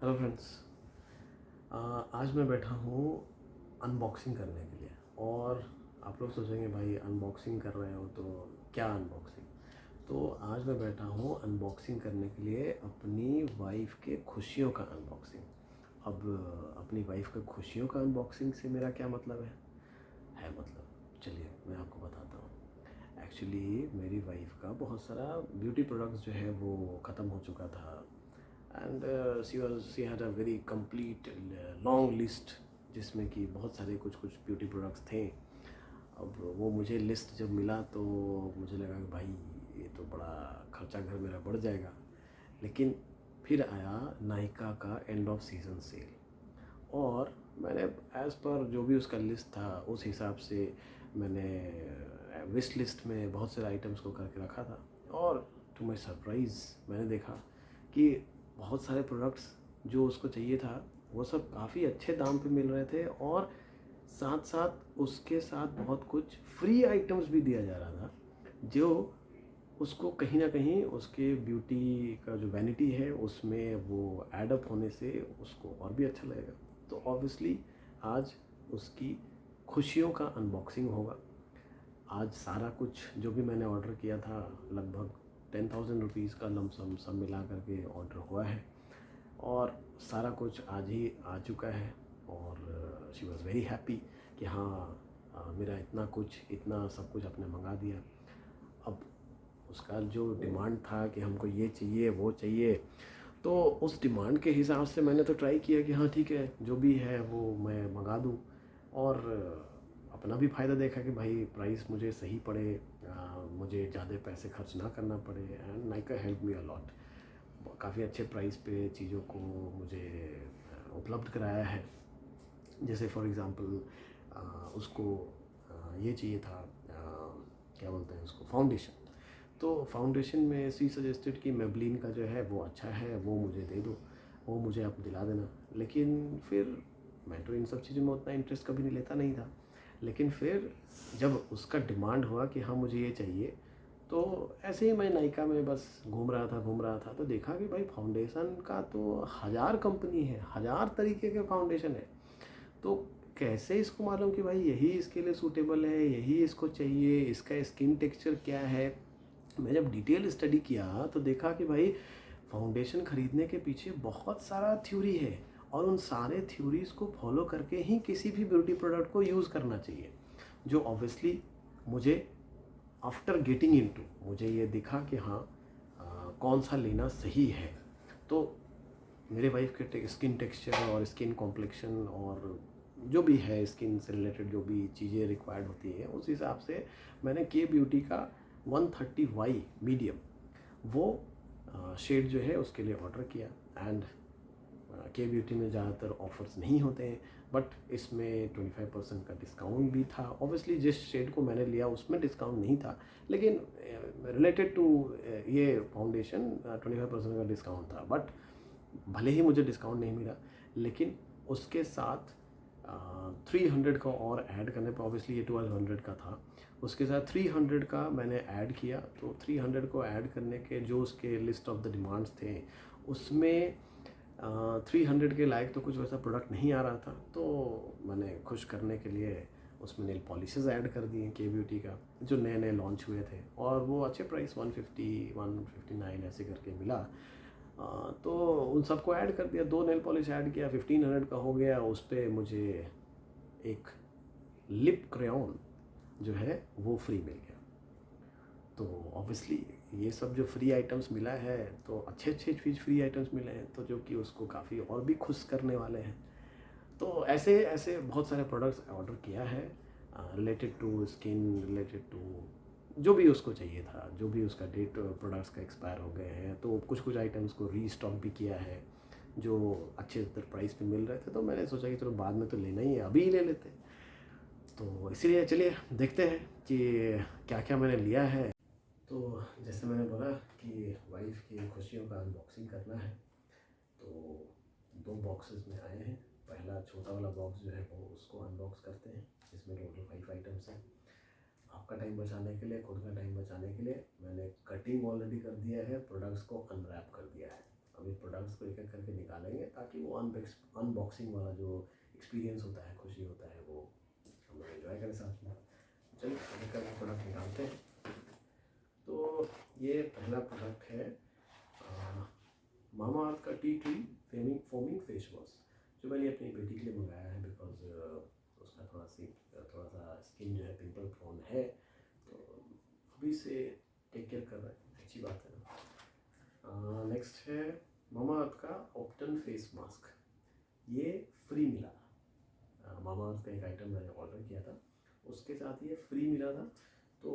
Hello friends. आज मैं बैठा हूँ अनबॉक्सिंग करने के लिए। और आप लोग सोचेंगे भाई अनबॉक्सिंग कर रहे हो तो क्या अनबॉक्सिंग। तो आज मैं बैठा हूँ अनबॉक्सिंग करने के लिए अपनी वाइफ के खुशियों का अनबॉक्सिंग। अब अपनी वाइफ के खुशियों का अनबॉक्सिंग से मेरा क्या मतलब है मतलब, चलिए मैं आपको बताता हूँ। एक्चुअली मेरी वाइफ का बहुत सारा ब्यूटी प्रोडक्ट्स जो है वो ख़त्म हो चुका था। And she had a very complete long list, जिसमें कि बहुत सारे कुछ कुछ ब्यूटी प्रोडक्ट्स थे। अब वो मुझे लिस्ट जब मिला तो मुझे लगा कि भाई ये तो बड़ा खर्चा घर मेरा बढ़ जाएगा। लेकिन फिर आया नायका का एंड ऑफ सीज़न सेल, और मैंने एज़ पर जो भी उसका लिस्ट था उस हिसाब से मैंने विश लिस्ट में बहुत सारे आइटम्स को करके रखा था। और टू माई सरप्राइज़ मैंने देखा कि बहुत सारे प्रोडक्ट्स जो उसको चाहिए था वो सब काफ़ी अच्छे दाम पे मिल रहे थे, और साथ साथ उसके साथ बहुत कुछ फ्री आइटम्स भी दिया जा रहा था, जो उसको कहीं ना कहीं उसके ब्यूटी का जो वैनिटी है उसमें वो एडअप होने से उसको और भी अच्छा लगेगा। तो ऑब्वियसली आज उसकी खुशियों का अनबॉक्सिंग होगा। आज सारा कुछ जो भी मैंने ऑर्डर किया था, लगभग 10,000 रुपीज़ का लमसम सब मिला करके ऑर्डर हुआ है, और सारा कुछ आज ही आ चुका है। और शी वॉज़ वेरी हैप्पी कि हाँ, मेरा इतना सब कुछ आपने मंगा दिया। अब उसका जो डिमांड था कि हमको ये चाहिए वो चाहिए, तो उस डिमांड के हिसाब से मैंने तो ट्राई किया कि हाँ ठीक है, जो भी है वो मैं मंगा दूँ। और अपना भी फ़ायदा देखा कि भाई प्राइस मुझे सही पड़े, मुझे ज़्यादा पैसे खर्च ना करना पड़े। And Nykaa help me a lot, काफ़ी अच्छे प्राइस पे चीज़ों को मुझे उपलब्ध कराया है। जैसे फॉर एग्ज़ाम्पल उसको ये चाहिए था, क्या बोलते हैं उसको, फाउंडेशन। तो फाउंडेशन में सी सजेस्टेड कि मेबलिन का जो है वो अच्छा है, वो मुझे दे दो, वो मुझे आप दिला देना। लेकिन फिर मैं तो इन सब चीज़ों में उतना इंटरेस्ट कभी नहीं लेता नहीं था। लेकिन फिर जब उसका डिमांड हुआ कि हाँ मुझे ये चाहिए, तो ऐसे ही मैं नायका में बस घूम रहा था तो देखा कि भाई फाउंडेशन का तो हज़ार कंपनी है, हज़ार तरीके के फाउंडेशन है। तो कैसे इसको मालूम कि भाई यही इसके लिए सूटेबल है, यही इसको चाहिए, इसका स्किन टेक्सचर क्या है। मैं जब डिटेल स्टडी किया तो देखा कि भाई फाउंडेशन खरीदने के पीछे बहुत सारा थ्योरी है, और उन सारे थ्योरीज़ को फॉलो करके ही किसी भी ब्यूटी प्रोडक्ट को यूज़ करना चाहिए। जो ऑब्वियसली मुझे आफ्टर गेटिंग इनटू मुझे ये दिखा कि हाँ, कौन सा लेना सही है। तो मेरे वाइफ के स्किन टेक्सचर और स्किन कॉम्प्लेक्शन और जो भी है स्किन से रिलेटेड जो भी चीज़ें रिक्वायर्ड होती हैं, उस हिसाब से मैंने के ब्यूटी का 130Y मीडियम वो शेड जो है उसके लिए ऑर्डर किया। एंड के ब्यूटी में ज़्यादातर ऑफ़र्स नहीं होते हैं, बट इसमें 25% का डिस्काउंट भी था। ऑब्वियसली जिस शेड को मैंने लिया उसमें डिस्काउंट नहीं था, लेकिन रिलेटेड टू ये फाउंडेशन 25% का डिस्काउंट था। बट भले ही मुझे डिस्काउंट नहीं मिला, लेकिन उसके साथ 300 का और ऐड करने पर, ऑब्वियसली ये 1200 का था, उसके साथ 300 का मैंने ऐड किया। तो 300 को ऐड करने के जो उसके लिस्ट ऑफ द डिमांड्स थे उसमें 300 के लायक तो कुछ वैसा प्रोडक्ट नहीं आ रहा था। तो मैंने खुश करने के लिए उसमें नेल पॉलिशेस ऐड कर दिए के ब्यूटी का, जो नए नए लॉन्च हुए थे, और वो अच्छे प्राइस 150 159 ऐसे करके मिला। तो उन सबको ऐड कर दिया, 2 नेल पॉलिश ऐड किया, 1500 का हो गया। उस पर मुझे एक लिप क्रेयॉन जो है वो फ्री मिल गया। तो ऑब्वियसली ये सब जो फ्री आइटम्स मिला है, तो अच्छे अच्छे चीज़ फ्री आइटम्स मिले हैं, तो जो कि उसको काफ़ी और भी खुश करने वाले हैं। तो ऐसे ऐसे बहुत सारे प्रोडक्ट्स ऑर्डर किया है, related to skin, related to जो भी उसको चाहिए था, जो भी उसका डेट प्रोडक्ट्स का एक्सपायर हो गए हैं। तो कुछ कुछ आइटम्स को रीस्टॉक भी किया है जो अच्छे प्राइस पे मिल रहे थे। तो मैंने सोचा कि चलो बाद में तो लेना ही है, अभी ही ले लेते हैं। तो इसीलिए चलिए देखते हैं कि क्या क्या मैंने लिया है। तो जैसे मैंने बोला कि वाइफ की खुशियों का अनबॉक्सिंग करना है, तो 2 बॉक्सेस में आए हैं। पहला छोटा वाला बॉक्स जो है वो उसको अनबॉक्स करते हैं, जिसमें टोटल 5 आइटम्स हैं। आपका टाइम बचाने के लिए, खुद का टाइम बचाने के लिए मैंने कटिंग ऑलरेडी कर दिया है, प्रोडक्ट्स को अनरैप कर दिया है। अभी प्रोडक्ट्स को एक एक करके निकालेंगे ताकि वो अनबॉक्सिंग वाला जो एक्सपीरियंस होता है, खुशी होता है, वो हम लोग एंजॉय करें साथ में। चलिए एक एक करके प्रोडक्ट निकालते हैं। तो ये पहला प्रोडक्ट है मामा अर्थ का tea tree foaming face wash, जो मैंने अपनी बेटी के लिए मंगाया है बिकॉज उसका थोड़ा सा स्किन जो है पिंपल प्रोन है, तो अभी से टेक केयर कर रहा है, अच्छी बात है ना। नेक्स्ट है मामा अर्थ का ऑप्टन फेस मास्क, ये फ्री मिला। मामा अर्थ का एक आइटम मैंने ऑर्डर किया था, उसके साथ ये फ्री मिला था। तो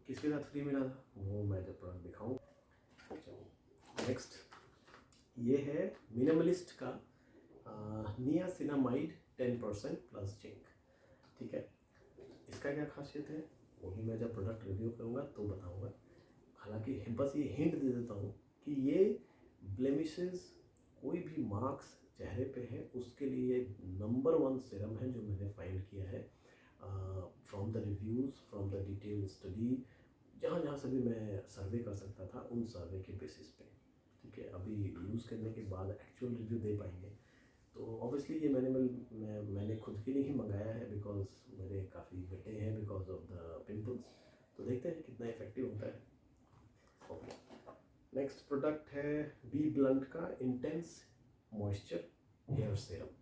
किसके साथ फ्री मिला था वो मैं जब प्रोडक्ट दिखाऊँ। नेक्स्ट ये है मिनिमलिस्ट का नियासिनामाइड 10% प्लस जिंक। ठीक है, इसका क्या खासियत है वो भी मैं जब प्रोडक्ट रिव्यू करूँगा तो बताऊँगा। हालांकि बस ये हिंट दे देता हूँ कि ये ब्लेमिशेस, कोई भी मार्क्स चेहरे पे है, उसके लिए नंबर 1 सीरम है जो मैंने फाइंड किया है from the reviews, from the detail study, जहाँ जहाँ से भी मैं सर्वे कर सकता था उन सर्वे के बेसिस पे। ठीक है, अभी यूज़ करने के बाद एक्चुअल रिव्यू दे पाएंगे। तो ऑब्वियसली ये मैंने खुद के लिए ही मंगाया है बिकॉज मेरे काफ़ी गड्ढे हैं बिकॉज ऑफ द पिंपल्स। तो देखते हैं कितना इफेक्टिव होता है। ओके, नेक्स्ट प्रोडक्ट है बी ब्लंट का इंटेंस मॉइस्चर हेयर सीरम।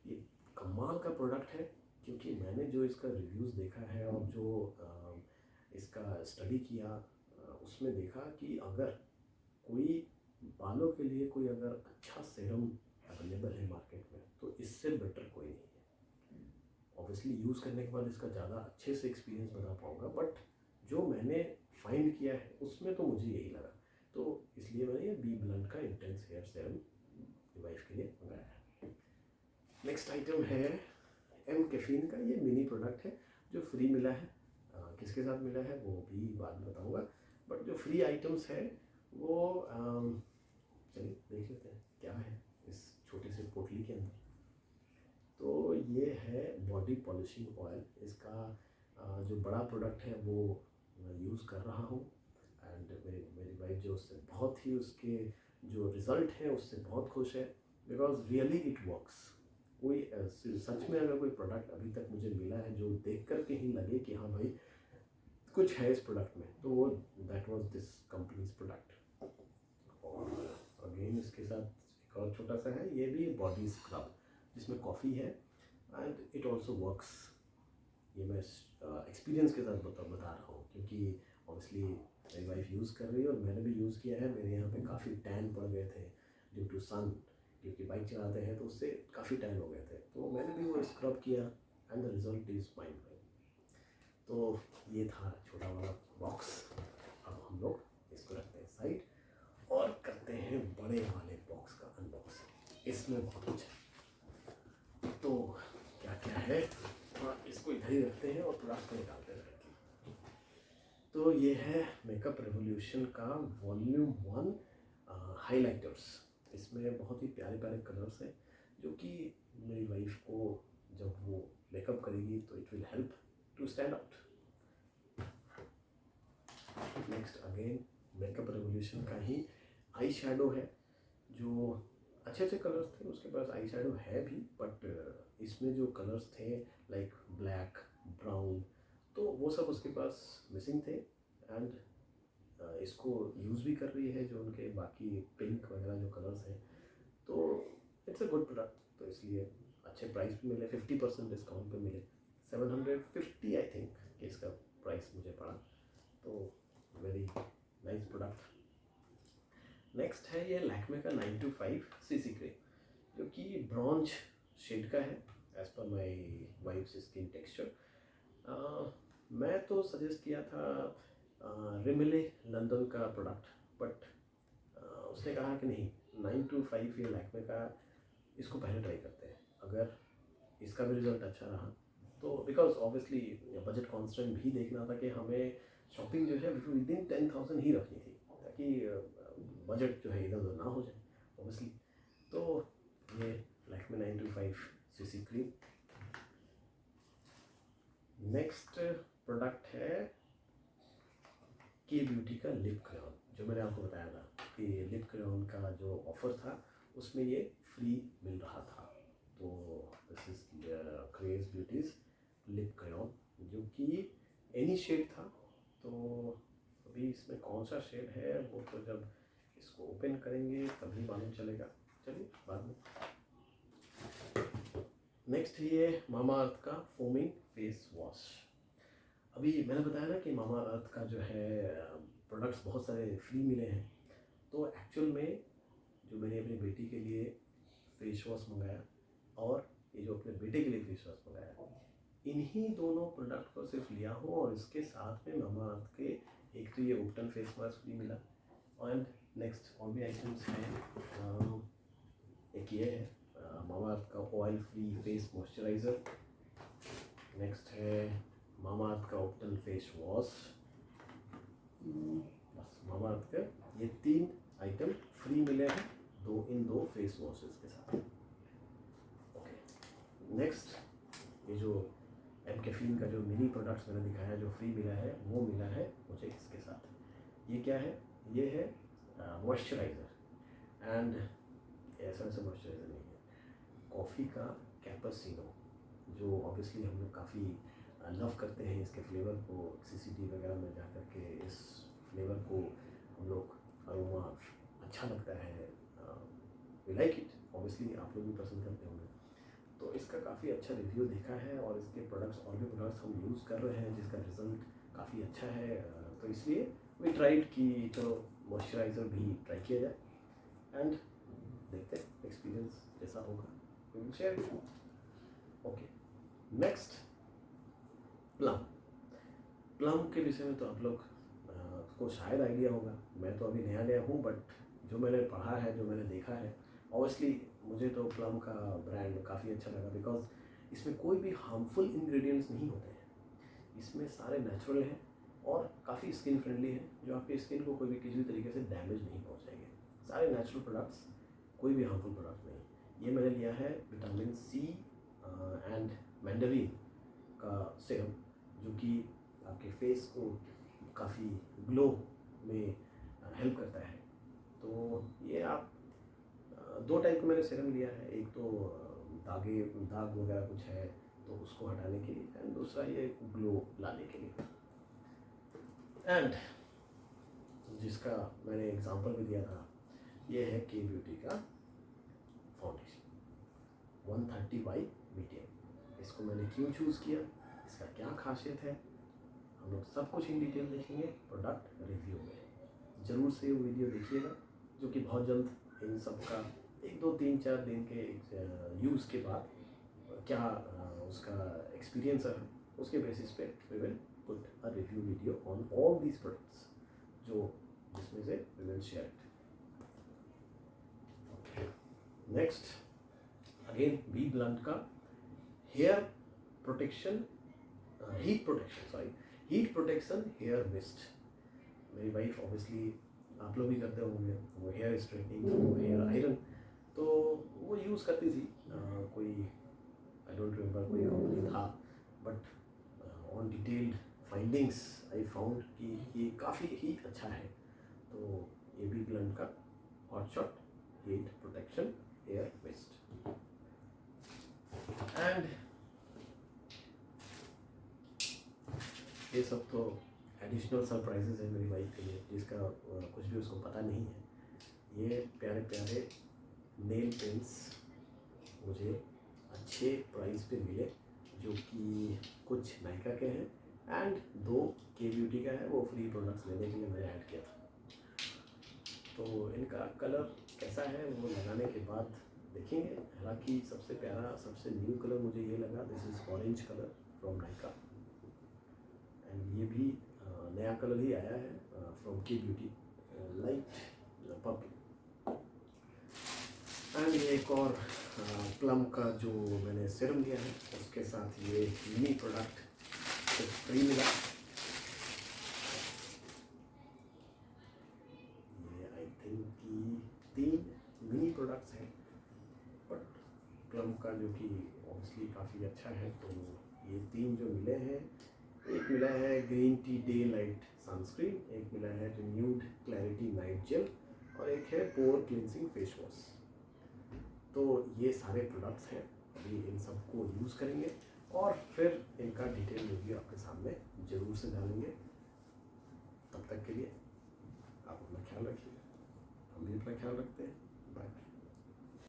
ये कमाल का प्रोडक्ट है क्योंकि मैंने जो इसका रिव्यूज़ देखा है और जो इसका स्टडी किया उसमें देखा कि अगर कोई बालों के लिए कोई अगर अच्छा सीरम अवेलेबल है मार्केट में तो इससे बेटर कोई नहीं है। ऑब्वियसली यूज़ करने के बाद इसका ज़्यादा अच्छे से एक्सपीरियंस बता पाऊँगा, बट जो मैंने फाइंड किया है उसमें तो मुझे यही लगा, तो इसलिए मैंने ये बी ब्लंट का इंटेंस हेयर सीरम वाइफ के लिए मंगाया है। नेक्स्ट आइटम है एम कैफीन का, ये मिनी प्रोडक्ट है जो फ्री मिला है। किसके साथ मिला है वो भी बाद में बताऊँगा, बट जो फ्री आइटम्स है वो चलिए देख लेते हैं क्या है इस छोटे से पोटली के अंदर। तो ये है बॉडी पॉलिशिंग ऑयल, इसका जो बड़ा प्रोडक्ट है वो मैं यूज़ कर रहा हूँ एंड मेरी वाइफ जो उससे बहुत ही उसके जो रिज़ल्ट है उससे बहुत खुश है बिकॉज रियली इट वर्क्स। कोई सच में अगर कोई प्रोडक्ट अभी तक मुझे मिला है जो देख कर के ही लगे कि हाँ भाई कुछ है इस प्रोडक्ट में, तो वो that was this companies product. और अगेन इसके साथ एक और छोटा सा है, ये भी बॉडी स्क्रब जिसमें कॉफ़ी है एंड इट ऑल्सो वर्क्स। ये मैं एक्सपीरियंस के साथ बता रहा हूँ क्योंकि ऑब्वियसली मेरी वाइफ यूज़ कर रही है और मैंने भी यूज़ किया है। मेरे यहाँ पे काफ़ी टैन पड़ गए थे ड्यू टू सन, क्योंकि बाइक चलाते हैं तो उससे काफ़ी टैन हो गए थे, तो मैंने भी वो स्क्रब किया and the result is mind blowing. तो ये था छोटा वाला बॉक्स। अब हम लोग इसको रखते हैं साइड और करते हैं बड़े वाले बॉक्स का अनबॉक्सिंग। इसमें बहुत कुछ है, तो क्या क्या है इसको इधर ही रखते हैं और प्रोडक्ट को निकालते हैं। तो ये है मेकअप रेवोल्यूशन का वॉल्यूम 1 हाइलाइटर्स। इसमें बहुत ही प्यारे प्यारे कलर्स हैं जो कि मेरी वाइफ को जब वो मेकअप करेगी तो it will help to stand out. Next again makeup revolution का ही आई शेडो है, जो अच्छे अच्छे कलर्स थे उसके पास। आई शेडो है भी बट इसमें जो कलर्स थे लाइक ब्लैक, ब्राउन, तो वो सब उसके पास मिसिंग थे एंड इसको यूज़ भी कर रही है जो उनके बाकी पिंक वगैरह जो कलर्स हैं। तो इट्स अ गुड प्रोडक्ट, तो इसलिए अच्छे प्राइस पे मिले, 50% डिस्काउंट पे मिले। 750 आई थिंक कि इसका प्राइस मुझे पड़ा, तो वेरी नाइस प्रोडक्ट। नेक्स्ट है ये लैक्मे का 925 सीसी क्रीम जो कि ब्रॉन्ज शेड का है as per my wife's skin texture. मैं तो सजेस्ट किया था रिमिले लंदन का प्रोडक्ट, बट उसने कहा कि नहीं 925 ये लैक्मे का, इसको पहले ट्राई करते हैं। अगर इसका भी रिज़ल्ट अच्छा रहा तो बिकॉज ऑब्वियसली बजट कॉन्स्टेंट भी देखना था कि हमें शॉपिंग जो है विद इन 10,000 ही रखनी थी ताकि बजट जो है इधर उधर ना हो जाए ऑब्वियसली। तो ये Lakme 925 CC cream. Next product है के ब्यूटी का लिप क्रेयॉन, जो मैंने आपको बताया था कि लिप क्रेयॉन का जो ऑफ़र था उसमें ये फ्री मिल रहा था। तो this is craze beauties lip crayon, जो कि एनी शेड था। तो अभी इसमें कौन सा शेड है वो तो जब इसको ओपन करेंगे तभी मालूम चलेगा। चलिए बाद में। नेक्स्ट है ये मामा अर्थ का फोमिंग फेस वॉश। अभी मैंने बताया ना कि मामा अर्थ का जो है प्रोडक्ट्स बहुत सारे फ्री मिले हैं। तो एक्चुअल में जो मैंने अपनी बेटी के लिए फेस वॉश मंगाया और ये जो अपने बेटे के लिए फेस वॉश मंगाया, इन्हीं दोनों प्रोडक्ट को सिर्फ लिया हूँ और इसके साथ में मामा अर्थ के एक तो ये ओपन फेस वॉश फ्री मिला एंड नेक्स्ट और भी आइटम्स हैं। एक ये है मामा अर्थ का oil free face moisturiser, next है मामा अर्थ का ओपन फेस वॉश। बस मामा अर्थ के ये 3 आइटम फ्री मिले हैं दो फेस वॉशेस के साथ। ओके, नेक्स्ट ये जो एम कैफीन का जो मिनी प्रोडक्ट्स मैंने दिखाया जो फ्री मिला है वो मिला है मुझे इसके साथ। ये क्या है? ये है मॉइस्चराइज़र एंड ऐसा मॉइस्चराइज़र नहीं है, कॉफ़ी का कैपेचिनो, जो ऑब्वियसली हम लोग काफ़ी लव करते हैं इसके फ्लेवर को। सीसीडी वगैरह में जा कर के इस फ्लेवर को हम लोग अरोमा अच्छा लगता है, वी लाइक इट। ऑब्वियसली आप लोग भी पसंद करते होंगे। तो इसका काफ़ी अच्छा रिव्यू देखा है और इसके प्रोडक्ट्स और भी प्रोडक्ट्स हम यूज़ कर रहे हैं जिसका रिज़ल्ट काफ़ी अच्छा है। तो इसलिए वी ट्राइड कि चलो मॉइस्चराइज़र भी ट्राई किया जाए एंड देखते हैं एक्सपीरियंस जैसा होगा we will share. Okay, next Plum के विषय में तो आप लोग को शायद आइडिया होगा। मैं तो अभी नया हूँ, बट जो मैंने पढ़ा है, जो मैंने देखा है, ऑब्वियसली मुझे तो प्लम का ब्रांड काफ़ी अच्छा लगा बिकॉज इसमें कोई भी हार्मफुल इंग्रेडिएंट्स नहीं होते हैं। इसमें सारे नेचुरल हैं और काफ़ी स्किन फ्रेंडली हैं, जो आपकी स्किन को कोई भी किसी भी तरीके से डैमेज नहीं पहुँचाएंगे। सारे नेचुरल प्रोडक्ट्स, कोई भी हार्मफुल प्रोडक्ट नहीं। ये मैंने लिया है विटामिन सी एंड मैंडरीन का सीरम, जो कि आपके फेस को काफ़ी ग्लो में हेल्प करता है। तो ये आप 2 टाइप का मैंने सीरम लिया है, एक तो दाग वगैरह कुछ है तो उसको हटाने के लिए एंड दूसरा ये ग्लो लाने के लिए। एंड जिसका मैंने एग्जांपल भी दिया था, ये है के ब्यूटी का फाउंडेशन 130 बाई मीडियम। इसको मैंने क्यों चूज़ किया, इसका क्या खासियत है, हम लोग सब कुछ इन डिटेल देखेंगे प्रोडक्ट रिव्यू में। ज़रूर से वो वीडियो देखिएगा, जो कि बहुत जल्द इन सब का 1 2 3 4 दिन के यूज़ के बाद क्या उसका एक्सपीरियंस है, उसके बेसिस पे we will put a review video on all these products, जो जिसमें से we will share it. Next again be blunt का hair protection heat protection hair mist. मेरी वाइफ ऑब्वियसली, आप लोग भी करते होंगे, वो हेयर स्ट्रेटनिंग, वो हेयर आयरन, तो वो यूज़ करती थी। कोई आई डोंट रिमेंबर कोई कंपनी था, but on detailed findings I found कि ये काफ़ी ही अच्छा है। तो ये भी ब्लंट का hot shot heat protection hair mist. And ये सब तो एडिशनल सरप्राइजेज है मेरी वाइफ के लिए, जिसका कुछ भी उसको पता नहीं है। ये प्यारे प्यारे नेल पेंस मुझे अच्छे प्राइस पे मिले, जो कि कुछ नायका के हैं एंड 2 के ब्यूटी का है। वो फ्री प्रोडक्ट्स लेने के लिए मैंने ऐड किया था। तो इनका कलर कैसा है वो लगाने के बाद देखेंगे। हालांकि सबसे प्यारा, सबसे न्यू कलर मुझे ये लगा, this is orange colour from Nykaa and ये भी नया कलर ही आया है फ्रॉम के ब्यूटी, लाइट पर्पल। एंड ये एक और प्लम का जो मैंने सीरम लिया है, उसके साथ ये मिनी प्रोडक्ट फ्री मिला। ये आई थिंक कि 3 मिनी प्रोडक्ट्स हैं, बट प्लम का जो कि ऑब्वियसली काफ़ी अच्छा है, तो ये 3 जो मिले हैं, एक मिला है green tea day light sunscreen, एक मिला है रिन्यूड क्लैरिटी नाइट जेल और एक है पोर क्लिनजिंग फेस वॉश। तो ये सारे प्रोडक्ट्स हैं, अभी इन सबको यूज़ करेंगे और फिर इनका डिटेल रिव्यू आपके सामने ज़रूर से डालेंगे। तब तक के लिए आप अपना ख्याल रखिए, हम भी अपना ख्याल रखते हैं। बाय।